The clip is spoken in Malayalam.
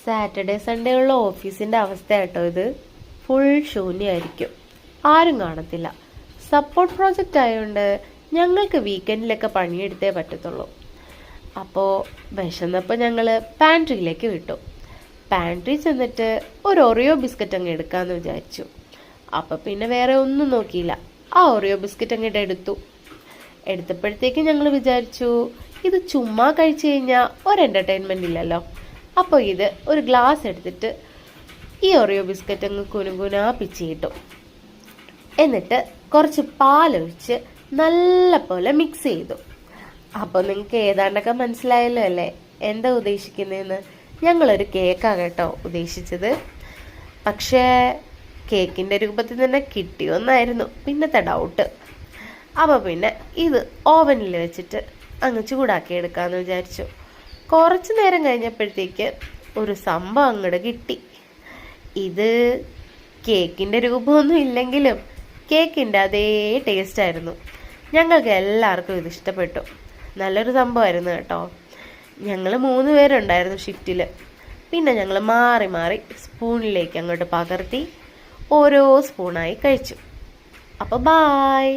സാറ്റർഡേ സൺഡേ ഉള്ള ഓഫീസിന്റെ അവസ്ഥ കേട്ടോ ഇത്. ഫുൾ ശൂന്യമായിരിക്കും, ആരും കാണത്തില്ല. സപ്പോർട്ട് പ്രോജക്റ്റ് ആയതുകൊണ്ട് ഞങ്ങൾക്ക് വീക്കെൻഡിലൊക്കെ പണിയെടുത്തേ പറ്റത്തുള്ളൂ. അപ്പോൾ വിശന്നപ്പോൾ ഞങ്ങൾ പാൻട്രിയിലേക്ക് വിട്ടു. പാൻട്രി ചെന്നിട്ട് ഒരു ഒറിയോ ബിസ്ക്കറ്റ് അങ്ങ് എടുക്കാമെന്ന് വിചാരിച്ചു. അപ്പം പിന്നെ വേറെ ഒന്നും നോക്കിയില്ല, ആ ഒറിയോ ബിസ്ക്കറ്റ് അങ്ങോട്ട് എടുത്തപ്പോഴത്തേക്ക് ഞങ്ങൾ വിചാരിച്ചു ഇത് ചുമ്മാ കഴിച്ചു കഴിഞ്ഞാൽ ഒരു എൻ്റർടൈൻമെൻ്റ് ഇല്ലല്ലോ. അപ്പോൾ ഇത് ഒരു ഗ്ലാസ് എടുത്തിട്ട് ഈ ഒറിയോ ബിസ്ക്കറ്റ് അങ്ങ് കുനുകുനാ പിച്ചിയിട്ടു. എന്നിട്ട് കുറച്ച് പാലൊഴിച്ച് നല്ല പോലെ മിക്സ് ചെയ്തു. അപ്പോൾ നിങ്ങൾക്ക് ഏതാണ്ടൊക്കെ മനസ്സിലായല്ലോ അല്ലേ എന്താ ഉദ്ദേശിക്കുന്നതെന്ന്. ഞങ്ങളൊരു കേക്കാണ് കേട്ടോ ഉദ്ദേശിച്ചത്. പക്ഷേ കേക്കിൻ്റെ രൂപത്തിൽ തന്നെ കിട്ടിയോന്നായിരുന്നു പിന്നത്തെ ഡൗട്ട്. അപ്പോൾ പിന്നെ ഇത് ഓവനിൽ വെച്ചിട്ട് അങ്ങ് ചൂടാക്കി എടുക്കാമെന്ന് വിചാരിച്ചു. കുറച്ച് നേരം കഴിഞ്ഞപ്പോഴത്തേക്ക് ഒരു സംഭവം അങ്ങോട്ട് കിട്ടി. ഇത് കേക്കിൻ്റെ രൂപമൊന്നും ഇല്ലെങ്കിലും കേക്കിൻ്റെ അതേ ടേസ്റ്റ് ആയിരുന്നു. ഞങ്ങൾക്ക് എല്ലാവർക്കും ഇത് ഇഷ്ടപ്പെട്ടു. നല്ലൊരു സംഭവമായിരുന്നു കേട്ടോ. ഞങ്ങൾ 3 പേരുണ്ടായിരുന്നു ഷിഫ്റ്റിൽ. പിന്നെ ഞങ്ങൾ മാറി മാറി സ്പൂണിലേക്ക് അങ്ങോട്ട് പകർത്തി ഓരോ സ്പൂണായി കഴിച്ചു. അപ്പോൾ ബായ്.